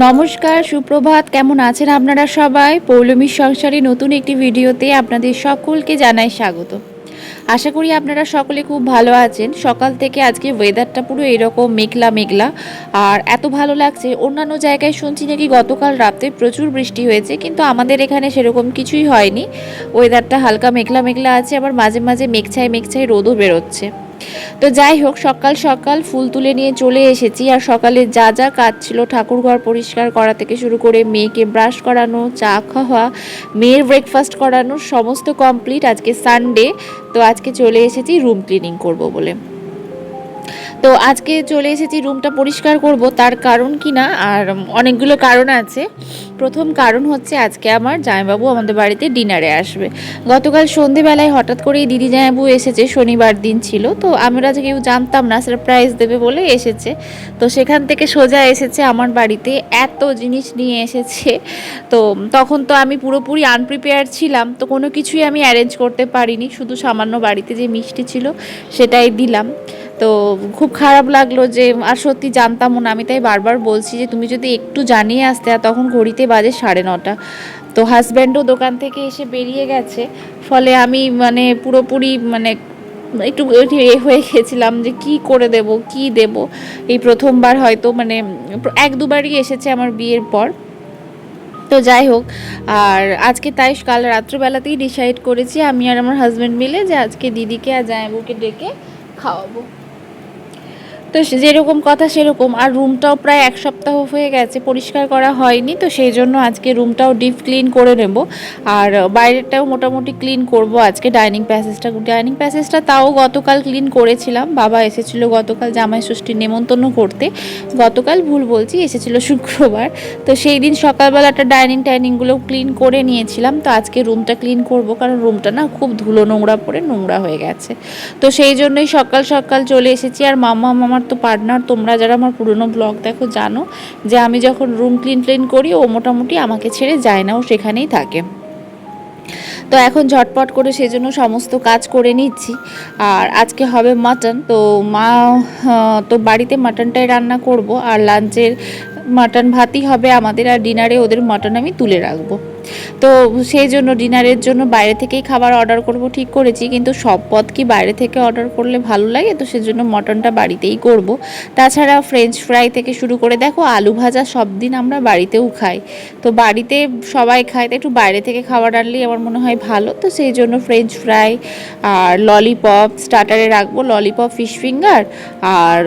নমস্কার, সুপ্রভাত। কেমন আছেন আপনারা সবাই? পৌলমীর সংসারে নতুন একটি ভিডিওতে আপনাদের সকলকে জানাই স্বাগত। আশা করি আপনারা সকলে খুব ভালো আছেন। সকাল থেকে আজকে ওয়েদারটা পুরো এরকম মেঘলা মেঘলা, আর এত ভালো লাগছে। অন্যান্য জায়গায় শুনছি নাকি গতকাল রাতে প্রচুর বৃষ্টি হয়েছে, কিন্তু আমাদের এখানে সেরকম কিছুই হয়নি। ওয়েদারটা হালকা মেঘলা মেঘলা আছে, আবার মাঝে মাঝে মেঘছায় মেঘছায় রোদও বেরোচ্ছে। তো যাই হোক, সকাল সকাল ফুল তুলে নিয়ে চলে এসেছি। আর সকালে যা যা কাজ ছিল, ঠাকুরঘর পরিষ্কার করা থেকে শুরু করে মেয়েকে ব্রাশ করানো, চা খাওয়া, মেয়ের ব্রেকফাস্ট করানো, সমস্ত কমপ্লিট। আজকে সানডে, তো আজকে চলে এসেছি রুম ক্লিনিং করব বলে। তো আজকে চলে এসেছি রুমটা পরিষ্কার করব। তার কারণ কি না, আর অনেকগুলো কারণ আছে। প্রথম কারণ হচ্ছে আজকে আমার জামাইবাবু আমাদের বাড়িতে ডিনারে আসবে। গতকাল সন্ধেবেলায় হঠাৎ করেই দিদি জামাইবাবু এসেছে, শনিবার দিন ছিল। তো আমরা যে কেউ জানতাম না, সারপ্রাইজ দেবে বলে এসেছে। তো সেখান থেকে সোজা এসেছে আমার বাড়িতে, এত জিনিস নিয়ে এসেছে। তো তখন তো আমি পুরোপুরি আনপ্রিপেয়ার ছিলাম, তো কোনো কিছুই আমি অ্যারেঞ্জ করতে পারিনি। শুধু সামান্য বাড়িতে যে মিষ্টি ছিল সেটাই দিলাম। তো খুব খারাপ লাগলো যে, আর সত্যি জানতামও না আমি, তাই বারবার বলছি যে তুমি যদি একটু জানিয়ে আসতে। আর তখন ঘড়িতে বাজে 9:30। তো হাজব্যান্ডও দোকান থেকে এসে বেরিয়ে গেছে, ফলে আমি পুরোপুরি একটু হয়ে গেছিলাম যে কি করে দেব, কি দেব। এই প্রথমবার হয়তো এক দুবারই এসেছে আমার বিয়ের পর। তো যাই হোক, আর আজকে তাই কাল রাত্রিবেলাতেই ডিসাইড করেছি আমি আর আমার হাজব্যান্ড মিলে যে আজকে দিদিকে আর জামাইবাবুকে ডেকে খাওয়াবো। তো যেরকম কথা সেরকম। আর রুমটাও প্রায় এক সপ্তাহ হয়ে গেছে পরিষ্কার করা হয়নি, তো সেই জন্য আজকে রুমটাও ডিপ ক্লিন করে নেব। আর বাইরেটাও মোটামুটি ক্লিন করব আজকে। ডাইনিং প্যাসেজটা তাও গতকাল ক্লিন করেছিলাম। বাবা এসেছিলো গতকাল জামাই ষষ্ঠীর নেমন্তন্ন করতে। গতকাল ভুল বলছি, এসেছিলো শুক্রবার। তো সেই দিন সকালবেলাটা ডাইনিংগুলো ক্লিন করে নিয়েছিলাম। তো আজকে রুমটা ক্লিন করব, কারণ রুমটা না খুব ধুলো নোংরা পড়ে নোংরা হয়ে গেছে। তো সেই জন্যই সকাল সকাল চলে এসেছি। আর আমার তো পার্টনার, তোমরা যারা আমার পুরনো ব্লগ দেখো জানো যে আমি যখন রুম ক্লিন করি ও মোটামুটি আমাকে ছেড়ে যায় না, ও সেখানেই থাকে। তো এখন ঝটপট করে সেজন্য সমস্ত কাজ করে নিচ্ছি। আর আজকে হবে মাটন। তো মা তো বাড়িতে মাটনটাই রান্না করব, আর লাঞ্চের মাটন ভাতই হবে আমাদের, আর ডিনারে ওদের মাটন আমি তুলে রাখবো। তো সেই জন্য ডিনারের জন্য বাইরে থেকেই খাবার অর্ডার করব ঠিক করেছি, কিন্তু সব পদ কি বাইরে থেকে অর্ডার করলে ভালো লাগে? তো সেজন্য মটনটা বাড়িতেই করব। তাছাড়া ফ্রেঞ্চ ফ্রাই থেকে শুরু করে দেখো আলু ভাজা সব দিন আমরা বাড়িতেও খাই। তো বাড়িতে সবাই খায়, তো একটু বাইরে থেকে খাবার আনলেই আমার মনে হয় ভালো। তো সেই জন্য ফ্রেঞ্চ ফ্রাই আর ললিপপ স্টার্টারে রাখবো, ললিপপ ফিশ ফিঙ্গার। আর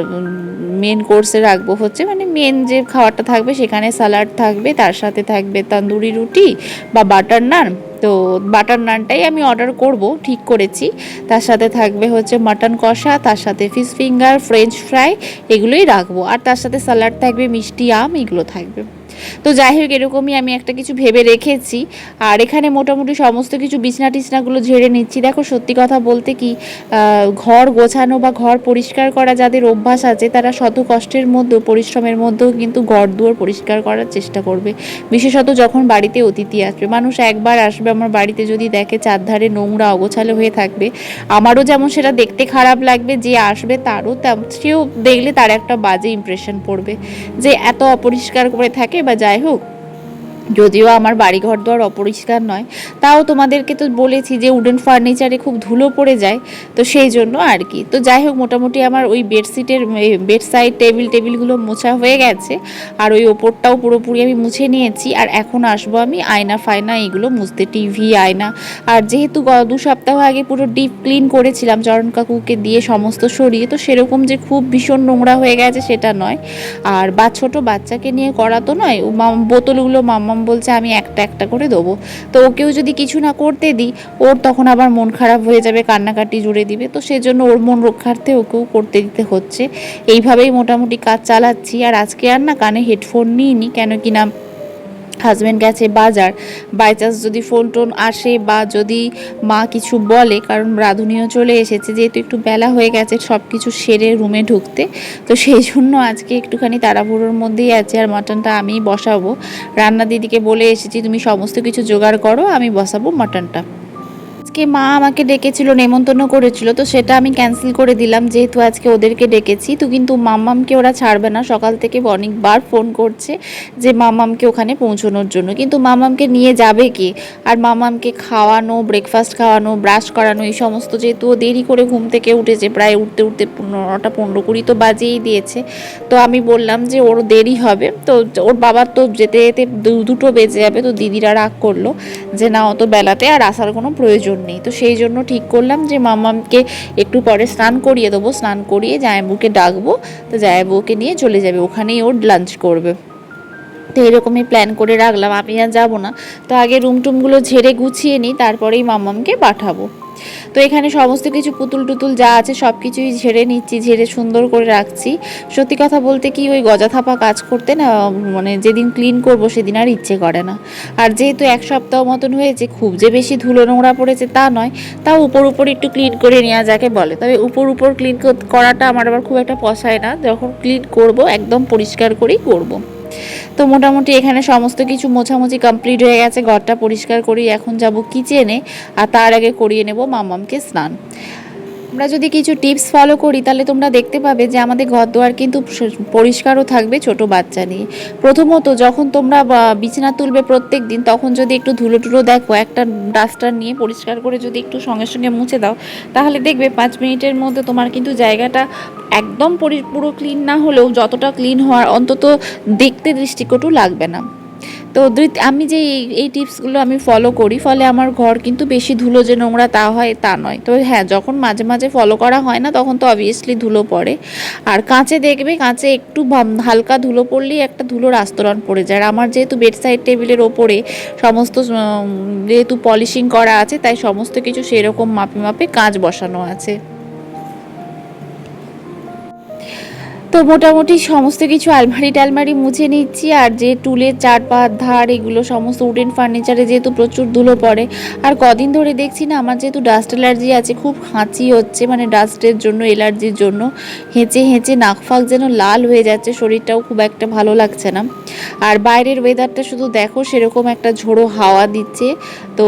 মেন কোর্সে রাখবো হচ্ছে মেন যে খাবারটা থাকবে সেখানে স্যালাড থাকবে, তার সাথে থাকবে তন্দুরি রুটি বা বাটার নান। তো বাটার নানটাই আমি অর্ডার করব ঠিক করেছি। তার সাথে থাকবে হচ্ছে মাটন কষা, তার সাথে ফিশ ফিঙ্গার, ফ্রেঞ্চ ফ্রাই, এগুলোই রাখবো। আর তার সাথে স্যালাড থাকবে, মিষ্টি আম, এগুলো থাকবে। তো যাই হোক, এরকমই আমি একটা কিছু ভেবে রেখেছি। আর এখানে মোটামুটি সমস্ত কিছু বিছনা টিছনাগুলো ঝেড়ে নিচ্ছি। দেখো সত্যি কথা বলতে কি, ঘর গোছানো বা ঘর পরিষ্কার করা যাদের অভ্যাস আছে, তারা শত কষ্টের মধ্যেও পরিশ্রমের মধ্যেও কিন্তু ঘর দুয়ার পরিষ্কার করার চেষ্টা করবে। বিশেষত যখন বাড়িতে অতিথি আসবে। মানুষ একবার আসবে আমার বাড়িতে, যদি দেখে চারধারে নোংরা অগোছালো হয়ে থাকবে, আমারও যেমন সেটা দেখতে খারাপ লাগবে, যে আসবে তারও সেও দেখলে তার একটা বাজে ইমপ্রেশন পড়বে যে এত অপরিষ্কার করে থাকে। বা যাই হোক, যদিও আমার বাড়ি ঘর দোয়ার অপরিষ্কার নয়, তাও তোমাদেরকে তো বলেছি যে উডেন ফার্নিচারে খুব ধুলো পড়ে যায়, তো সেই জন্য আর কি। তো যাই হোক, মোটামুটি আমার ওই বেডসাইড টেবিলগুলো মোছা হয়ে গেছে। আর ওই ওপরটাও পুরোপুরি আমি মুছে নিয়েছি। আর এখন আসবো আমি আয়না ফায়না এগুলো মুছতে, টিভি, আয়না। আর যেহেতু 2 সপ্তাহ আগে পুরো ডিপ ক্লিন করেছিলাম চরণ কাকুকে দিয়ে সমস্ত সরিয়ে, তো সেরকম যে খুব ভীষণ নোংরা হয়ে গেছে সেটা নয়। আর ছোট বাচ্চাকে নিয়ে করা তো নয়, বোতলগুলো মাম্মাম বলছে আমি একটা একটা করে দেবো। তো ওকেও যদি কিছু না করতে দিই, ওর তখন আবার মন খারাপ হয়ে যাবে, কান্নাকাটি জুড়ে দিবে। তো সেজন্য ওর মন রক্ষার্থে ওকেও করতে দিতে হচ্ছে। এইভাবেই মোটামুটি কাজ চালাচ্ছি। আর আজকে আর না কানে হেডফোন নিইনি, কেন কি না হাজব্যান্ড গেছে বাজার। বাই চান্স যদি ফোন টোন আসে বা যদি মা কিছু বলে, কারণ রাঁধুনিও চলে এসেছে, যেহেতু একটু বেলা হয়ে গেছে সব কিছু সেরে রুমে ঢুকতে। তো সেই জন্য আজকে একটুখানি তাড়াহুড়োর মধ্যেই আছে। আর মাটনটা আমিই বসাবো। রান্না দিদিকে বলে এসেছি তুমি সমস্ত কিছু জোগাড় করো, আমি বসাবো মাটনটা। আজকে মা আমাকে ডেকেছিল, নেমন্তন্ন করেছিল, তো সেটা আমি ক্যান্সেল করে দিলাম যেহেতু আজকে ওদেরকে ডেকেছি। তো কিন্তু মাম্মামকে ওরা ছাড়বে না, সকাল থেকে অনেকবার ফোন করছে যে মাম্মামকে ওখানে পৌঁছানোর জন্য, কিন্তু মাম্মামকে নিয়ে যাবে কি? আর মাম্মামকে খাওয়ানো, ব্রেকফাস্ট খাওয়ানো, ব্রাশ করানো, এই সমস্ত, যেহেতু ও দেরি করে ঘুম থেকে উঠেছে, প্রায় উঠতে উঠতে 9টা 15-20 তো বাজেই দিয়েছে। তো আমি বললাম যে ওর দেরি হবে, তো ওর বাবার তো যেতে যেতে 2টো বেজে যাবে। তো দিদিরা রাগ করলো যে না, অত বেলাতে আর আসার কোনো প্রয়োজন নেই। তো সেই জন্য ঠিক করলাম যে মাম্মামকে একটু পরে স্নান করিয়ে দেবো, স্নান করিয়ে জামাইবাবুকে ডাকবো, তো জামাইবাবুকে নিয়ে চলে যাবে, ওখানেই ওর লাঞ্চ করবে। তো এরকমই প্ল্যান করে রাখলাম, আমি আর যাবো না। তো আগে রুম টুমগুলো ঝেড়ে গুছিয়ে নিই, তারপরেই মাম্মামকে পাঠাবো। তো এখানে সমস্ত কিছু পুতুল টুতুল যা আছে সব কিছুই ঝেড়ে নিচ্ছি, ঝেড়ে সুন্দর করে রাখছি। সত্যি কথা বলতে কি, ওই গজা থাপা কাজ করতে না, মানে যেদিন ক্লিন করব সেদিন আর ইচ্ছে করে না। আর যেহেতু 1 সপ্তাহ মতন হয়েছে, খুব যে বেশি ধুলো নোংরা পড়েছে তা নয়, তাও উপর উপর একটু ক্লিন করে নেওয়া যাকে বলে। তবে উপর উপর ক্লিন করাটা আমার আবার খুব একটা পছায় না, যখন ক্লিন করব একদম পরিষ্কার করেই করব। তো মোটামুটি এখানে সমস্ত কিছু মোছামুছি কমপ্লিট হয়ে গেছে, ঘরটা পরিষ্কার করি। এখন যাব কিচেনে, আর তার আগে করিয়ে নেব মাম্মামকে স্নান। আমরা যদি কিছু টিপস ফলো করি তাহলে তোমরা দেখতে পাবে যে আমাদের ঘরদোয়ার কিন্তু পরিষ্কারও থাকবে ছোট বাচ্চা নিয়ে। প্রথমত যখন তোমরা বিছানা তুলবে প্রত্যেক দিন, তখন যদি একটু ধুলো টুলো দেখো, একটা ডাস্টার নিয়ে পরিষ্কার করে যদি একটু সঙ্গে সঙ্গে মুছে দাও, তাহলে দেখবে 5 মিনিটের মধ্যে তোমার কিন্তু জায়গাটা একদম পুরো ক্লিন না হলেও যতটা ক্লিন হওয়ার, অন্তত দেখতে দৃষ্টিকটু লাগবে না। তো আমি যে এই টিপসগুলো আমি ফলো করি, ফলে আমার ঘর কিন্তু বেশি ধুলো যে নোংরা তা হয় তা নয়। তো হ্যাঁ, যখন মাঝে মাঝে ফলো করা হয় না তখন তো অবভিয়াসলি ধুলো পড়ে। আর কাঁচে দেখবে, কাঁচে একটু হালকা ধুলো পড়লেই একটা ধুলোর আস্তরণ পড়ে যায়। আর আমার যেহেতু বেডসাইড টেবিলের ওপরে সমস্ত যেহেতু পলিশিং করা আছে, তাই সমস্ত কিছু সেরকম মাপে মাপে কাঁচ বসানো আছে। তো মোটামুটি সমস্ত কিছু আলমারি টালমারি মুছে নিচ্ছি। আর যে টুলের চারপাত ধার এগুলো সমস্ত উডেন ফার্নিচারে যেহেতু প্রচুর ধুলো পড়ে, আর কদিন ধরে দেখছি না আমার যেহেতু ডাস্ট অ্যালার্জি আছে, খুব হাঁচি হচ্ছে, মানে ডাস্টের জন্য, অ্যালার্জির জন্য হেঁচে হেঁচে নাক ফাঁক যেন লাল হয়ে যাচ্ছে, শরীরটাও খুব একটা ভালো লাগছে না। আর বাইরের ওয়েদারটা শুধু দেখো, সেরকম একটা ঝোড়ো হাওয়া দিচ্ছে। তো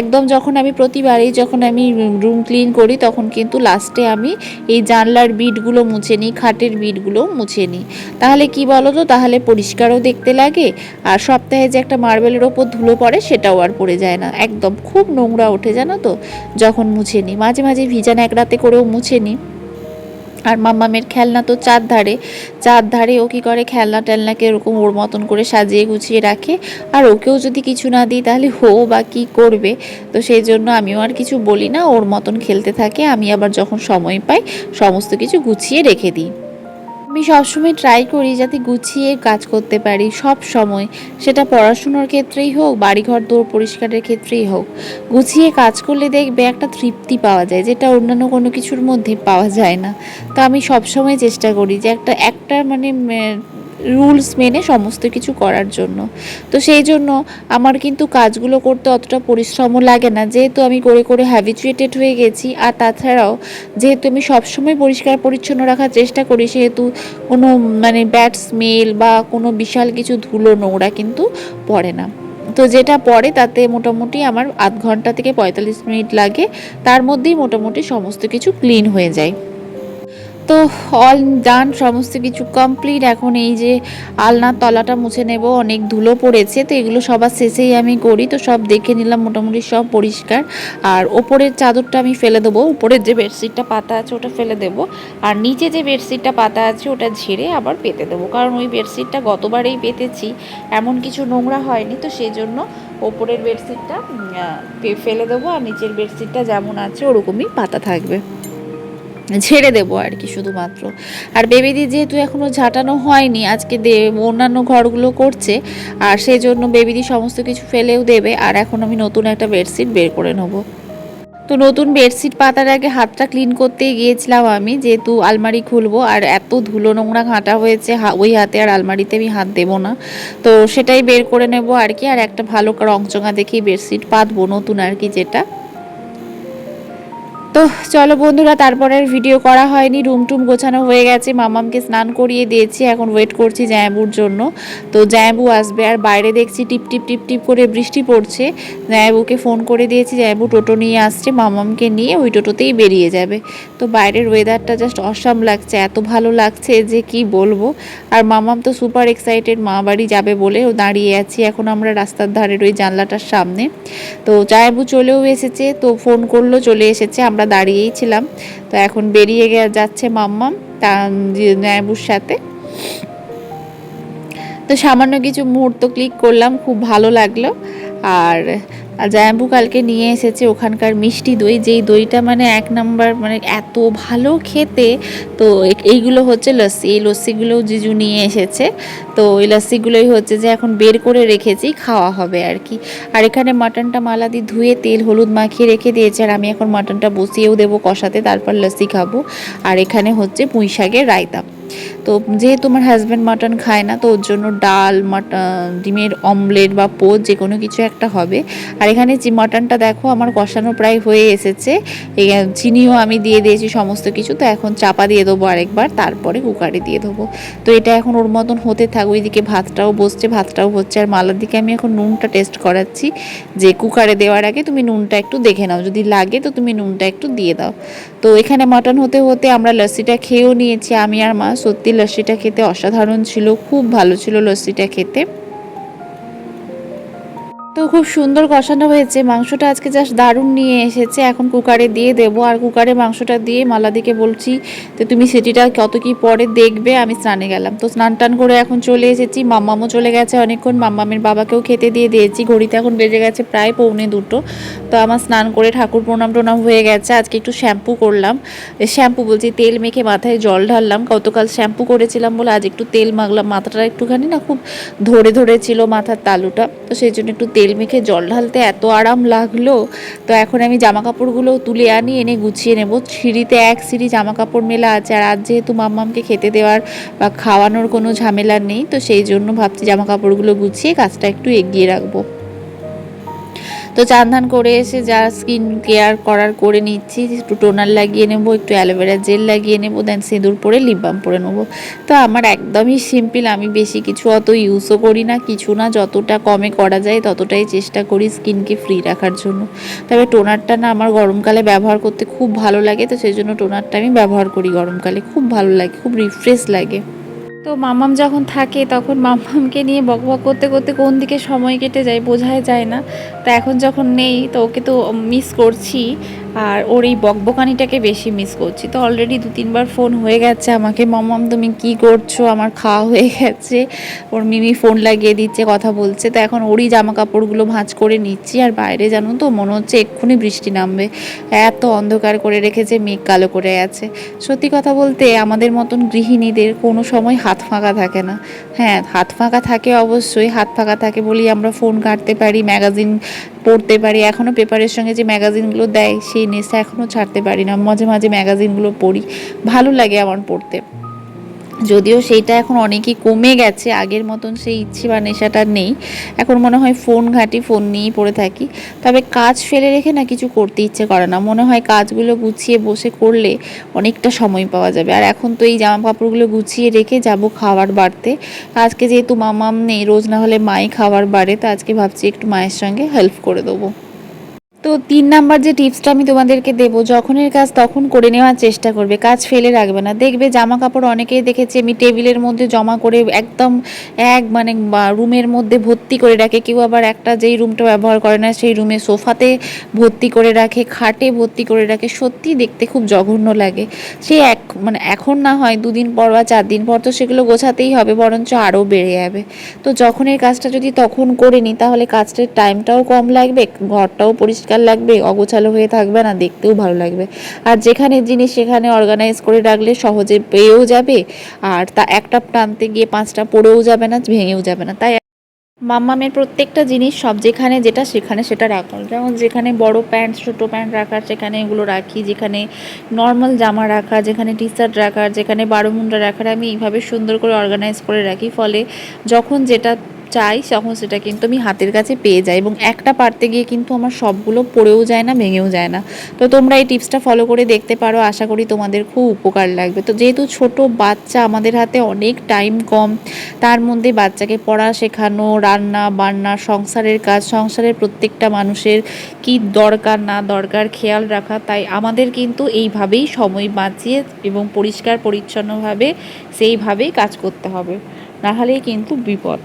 একদম যখন আমি প্রতিবারই যখন আমি রুম ক্লিন করি, তখন কিন্তু লাস্টে আমি এই জানলার বিটগুলো মুছে নিই, খাটের বিটগুলো মুছে নিই। তাহলে কি বলো তো, তাহলে পরিষ্কারও দেখতে লাগে, আর সপ্তাহে যে একটা মার্বেলের ওপর ধুলো পড়ে সেটাও আর পড়ে যায় না। একদম খুব নোংরা ওঠে জানো তো যখন মুছে নিই, মাঝে মাঝে ভিজা ন্যাকড়াতে করেও মুছে নিই। আর মাম্মামের খেলনা তো চার ধারে ও কী করে, খেলনা টেলনাকে এরকম ওর মতন করে সাজিয়ে গুছিয়ে রাখে। আর ওকেও যদি কিছু না দিই তাহলে ও বা কী করবে। তো সেই জন্য আমিও আর কিছু বলি না, ওর মতন খেলতে থাকে। আমি আবার যখন সময় পাই সমস্ত কিছু গুছিয়ে রেখে দিই। আমি সবসময় ট্রাই করি যাতে গুছিয়ে কাজ করতে পারি, সব সময়, সেটা পড়াশুনোর ক্ষেত্রেই হোক, বাড়িঘর দৌড় পরিষ্কারের ক্ষেত্রেই হোক। গুছিয়ে কাজ করলে দেখবে একটা তৃপ্তি পাওয়া যায়, যেটা অন্যান্য কোনো কিছুর মধ্যে পাওয়া যায় না। তো আমি সবসময় চেষ্টা করি যে একটা একটা মানে রুলস মেনে সমস্ত কিছু করার জন্য। তো সেই জন্য আমার কিন্তু কাজগুলো করতে অতটা পরিশ্রমও লাগে না, যেহেতু আমি করে করে হ্যাবিচুয়েটেড হয়ে গেছি। আর তাছাড়াও যেহেতু আমি সবসময় পরিষ্কার পরিচ্ছন্ন রাখার চেষ্টা করি, সেহেতু কোনো মানে ব্যাড স্মেল বা কোনো বিশাল কিছু ধুলো নোংরা কিন্তু পড়ে না। তো যেটা পড়ে তাতে মোটামুটি আমার আধ ঘন্টা থেকে 45 মিনিট লাগে, তার মধ্যেই মোটামুটি সমস্ত কিছু ক্লিন হয়ে যায়। তো অল ডান, সমস্ত কিছু কমপ্লিট। এখন এই যে আলনার তলাটা মুছে নেব, অনেক ধুলো পড়েছে, তো এগুলো সবার শেষেই আমি করি। তো সব দেখে নিলাম, মোটামুটি সব পরিষ্কার। আর ওপরের চাদরটা আমি ফেলে দেবো, উপরের যে বেডশিটটা পাতা আছে ওটা ফেলে দেবো, আর নিচে যে বেডশিটটা পাতা আছে ওটা ঝেড়ে আবার পেতে দেবো, কারণ ওই বেডশিটটা গতবারেই পেতেছি, এমন কিছু নোংরা হয়নি। তো সেই জন্য ওপরের বেডশিটটা ফেলে দেবো, আর নিচের বেডশিটটা যেমন আছে ওরকমই পাতা থাকবে, ঝেড়ে দেবো আর কি শুধুমাত্র। আর বেবিদি যেহেতু এখনও ঝাঁটানো হয়নি, আজকে অন্যান্য ঘরগুলো করছে, আর সেই জন্য বেবিদি সমস্ত কিছু ফেলেও দেবে। আর এখন আমি নতুন একটা বেডশিট বের করে নেবো। তো নতুন বেডশিট পাতার আগে হাতটা ক্লিন করতেই গিয়েছিলাম আমি, যেহেতু আলমারি খুলবো, আর এত ধুলো নোংরা ঘাঁটা হয়েছে, ওই হাতে আর আলমারিতে আমি হাত দেবো না। তো সেটাই বের করে নেব আর কি। আর একটা ভালো রংচঙা দেখেই বেডশিট পাতবো, নতুন আর কি যেটা। তো চলো বন্ধুরা, তারপরে আর ভিডিও করা হয়নি। রুম টুম গোছানো হয়ে গেছে, মামামকে স্নান করিয়ে দিয়েছি, এখন ওয়েট করছি জায়াবুর জন্য। তো জায়াবু আসবে, আর বাইরে দেখছি টিপ টিপ টিপ টিপ করে বৃষ্টি পড়ছে। জায়াবুকে ফোন করে দিয়েছি, জায়াবু টোটো নিয়ে আসছে, মামামকে নিয়ে ওই টোটোতেই বেরিয়ে যাবে। তো বাইরের ওয়েদারটা জাস্ট অসাম লাগছে, এত ভালো লাগছে যে কি বলবো। আর মামাম তো সুপার এক্সাইটেড, মা বাড়ি যাবে বলে ও দাঁড়িয়ে আছি এখন আমরা রাস্তার ধারের ওই জানলাটার সামনে। তো জায়াবু চলেও এসেছে, তো ফোন করলো, চলে এসেছে, আমরা দাঁড়িয়েই ছিলাম। তো এখন বেরিয়ে যাচ্ছে মাম্মাম জায়াবুর সাথে। তো সামান্য কিছু মুহূর্ত ক্লিক করলাম, খুব ভালো লাগলো। আর জায়াবু কালকে নিয়ে এসেছে ওখানকার মিষ্টি দই, যেই দইটা মানে এক নাম্বার, মানে এত ভালো খেতে। তো এইগুলো হচ্ছে লস্যি, এই লস্যিগুলোও জিজু নিয়ে এসেছে। তো ওই লস্যিগুলোই হচ্ছে যে এখন বের করে রেখেছি, খাওয়া হবে আর কি। আর এখানে মাটনটা মালাদি ধুয়ে তেল হলুদ মাখিয়ে রেখে দিয়েছে, আর আমি এখন মাটনটা বসিয়েও দেবো কষাতে, তারপর লস্যি খাবো। আর এখানে হচ্ছে পুঁই শাকের রায়তা। তো যেহেতু আমার হাজব্যান্ড মাটন খায় না, তো ওর জন্য ডাল, ডিমের অমলেট বা পোচ যে কোনো কিছু একটা হবে। আর এখানে যে মাটনটা দেখো আমার কষানো প্রায় হয়ে এসেছে, চিনিও আমি দিয়ে দিয়েছি সমস্ত কিছু। তো এখন চাপা দিয়ে দেবো আরেকবার, তারপরে কুকারে দিয়ে দেবো। তো এটা এখন ওর মতন হতে থাক, ওইদিকে ভাতটাও বসছে, ভাতটাও হচ্ছে। আর মালার দিকে আমি এখন নুনটা টেস্ট করাচ্ছি, যে কুকারে দেওয়ার আগে তুমি নুনটা একটু দেখে নাও, যদি লাগে তো তুমি নুনটা একটু দিয়ে দাও। তো এখানে মাটন হতে হতে আমরা লস্যিটা খেয়েও নিয়েছি আমি আর মা। সত্যি লস্যিটা খেতে অসাধারণ ছিল, খুব ভালো ছিল লস্যিটা খেতে। তো খুব সুন্দর কষানো হয়েছে, মাংসটা আজকে জাস্ট দারুণ নিয়ে এসেছে। এখন কুকারে দিয়ে দেবো, আর কুকারে মাংসটা দিয়ে মালাদিকে বলছি তো তুমি সেটিটা কত কি পরে দেখবে, আমি স্নানে গেলাম। তো স্নান টান করে এখন চলে এসেছি, মাম্মামও চলে গেছে অনেকক্ষণ, মাম্মামের বাবাকেও খেতে দিয়ে দিয়েছি। ঘড়িতে এখন বেজে গেছে প্রায় 1:45। তো আমার স্নান করে ঠাকুর প্রণাম টোনাম হয়ে গেছে। আজকে একটু শ্যাম্পু করলাম, শ্যাম্পু বলছি তেল মেখে মাথায় জল ঢাললাম। গতকাল শ্যাম্পু করেছিলাম বলে আজ একটু তেল মাখলাম, মাথাটা একটুখানি না খুব ধরে ধরে ছিল মাথার তালুটা, তো সেই জন্য একটু তেল মেখে জল ঢালতে এত আরাম লাগলো। তো এখন আমি জামা কাপড়গুলো তুলে আনি, এনে গুছিয়ে নেব। সিঁড়িতে এক সিঁড়ি জামা কাপড় মেলা আছে, আর আজ যেহেতু মাম্মামকে খেতে দেওয়ার বা খাওয়ানোর কোনো ঝামেলা নেই, তো সেই জন্য ভাবছি জামা কাপড়গুলো গুছিয়ে কাজটা একটু এগিয়ে রাখবো। তো চান ধান করে এসে যা স্কিন কেয়ার করার করে নিচ্ছি, একটু টোনার লাগিয়ে নেব, একটু অ্যালোভেরা জেল লাগিয়ে নেব, দেন সিঁদুর পরে লিপ বাম পরে নেবো। তো আমার একদমই সিম্পল, আমি বেশি কিছু অত ইউজও করি না, কিছু না, যতটা কমে করা যায় ততটাই চেষ্টা করি স্কিনকে ফ্রি রাখার জন্য। তবে টোনারটা না আমার গরমকালে ব্যবহার করতে খুব ভালো লাগে, তো সেই জন্য টোনারটা আমি ব্যবহার করি গরমকালে, খুব ভালো লাগে, খুব রিফ্রেশ লাগে। তো মামাম যখন থাকে তখন মামামকে নিয়ে বকবক করতে করতে কোন দিকে সময় কেটে যায় বোঝাই যায় না। তো এখন যখন নেই তো ওকে তো মিস করছি, আর ওর এই বকবকানিটাকে বেশি মিস করছি। তো অলরেডি 2-3 বার ফোন হয়ে গেছে আমাকে, মামাম তুমি কি করছো, আমার খাওয়া হয়ে গেছে। ওর মিমি ফোন লাগিয়ে দিচ্ছে, কথা বলছে। তো এখন ওরই জামা কাপড়গুলো ভাঁজ করে নিচ্ছি। আর বাইরে জানো তো মনে হচ্ছে এক্ষুনি বৃষ্টি নামবে, এত অন্ধকার করে রেখেছে, মেঘ কালো করে আছে। সত্যি কথা বলতে আমাদের মতন গৃহিণীদের কোনো সময় হাত ফাঁকা থাকে না। হ্যাঁ, হাত ফাঁকা থাকে, অবশ্যই হাত ফাঁকা থাকে বলেই আমরা ফোন ঘাঁটতে পারি, ম্যাগাজিন পড়তে পারি। এখনও পেপারের সঙ্গে যে ম্যাগাজিনগুলো দেয় সেই নেশা এখনও ছাড়তে পারি না, মাঝে মাঝে ম্যাগাজিনগুলো পড়ি, ভালো লাগে আমার পড়তে। যদিও সেইটা এখন অনেকই কমে গেছে, আগের মতন সেই ইচ্ছে বা নেশাটা নেই। এখন মনে হয় ফোন ঘাঁটি, ফোন নিয়েই পড়ে থাকি। তবে কাজ ফেলে রেখে না কিছু করতে ইচ্ছে করে না, মনে হয় কাজগুলো গুছিয়ে বসে করলে অনেকটা সময় পাওয়া যাবে। আর এখন তো এই জামা কাপড়গুলো গুছিয়ে রেখে যাব খাবার বাড়তে। আজকে যেহেতু মামাম নেই, রোজ না হলে মাই খাবার বাড়ে, তো আজকে ভাবছি একটু মায়ের সঙ্গে হেল্প করে দেবো। তো 3 নাম্বার যে টিপসটা আমি তোমাদেরকে দেবো, যখনের কাজ তখন করে নেওয়ার চেষ্টা করবে, কাজ ফেলে রাখবে না। দেখবে জামা কাপড় অনেকেই দেখেছি আমি টেবিলের মধ্যে জমা করে একদম মানে রুমের মধ্যে ভর্তি করে রাখে, কেউ আবার একটা যেই রুমটা ব্যবহার করে না সেই রুমে সোফাতে ভর্তি করে রাখে, খাটে ভর্তি করে রাখে, সত্যি দেখতে খুব জঘন্য লাগে। সে মানে এখন না হয় 2 দিন পর বা 4 দিন পর তো সেগুলো গোছাতেই হবে, বরঞ্চ আরও বেড়ে যাবে। তো যখনের কাজটা যদি তখন করে নিই তাহলে কাজটার টাইমটাও কম লাগবে, ঘরটাও পরিষ্কার লাগবে, অগোছালো হয়ে থাকবে না, দেখতেও ভালো লাগবে। আর যেখানে জিনিস সেখানে অর্গানাইজ করে রাখলে সহজে পেয়েও যাবে, আর তা একটা টানতে গিয়ে 5টা পড়েও যাবে না, ভেঙেও যাবে না। তাই মাম্মামের প্রত্যেকটা জিনিস সব যেখানে যেটা সেখানে সেটা রাখার, যেমন যেখানে বড় প্যান্ট ছোটো প্যান্ট রাখার সেখানে এগুলো রাখি, যেখানে নর্মাল জামা রাখার, যেখানে টি শার্ট রাখার, যেখানে বারোমুন্ডা রাখার, আমি এইভাবে সুন্দর করে অর্গানাইজ করে রাখি। ফলে যখন যেটা চাই তখন সেটা কিন্তু আমি হাতের কাছে পেয়ে যাই, এবং একটা পারতে গিয়ে কিন্তু আমার সবগুলো পড়েও যায় না, ভেঙেও যায় না। তো তোমরা এই টিপসটা ফলো করে দেখতে পারো, আশা করি তোমাদের খুব উপকার লাগবে। তো যেহেতু ছোট বাচ্চা, আমাদের হাতে অনেক টাইম কম, তার মধ্যে বাচ্চাকে পড়া শেখানো, রান্না বান্না, সংসারের কাজ, সংসারের প্রত্যেকটা মানুষের কি দরকার না দরকার খেয়াল রাখা, তাই আমাদের কিন্তু এইভাবেই সময় বাঁচিয়ে এবং পরিষ্কার পরিচ্ছন্নভাবে সেইভাবেই কাজ করতে হবে, নাহলেই কিন্তু বিপদ।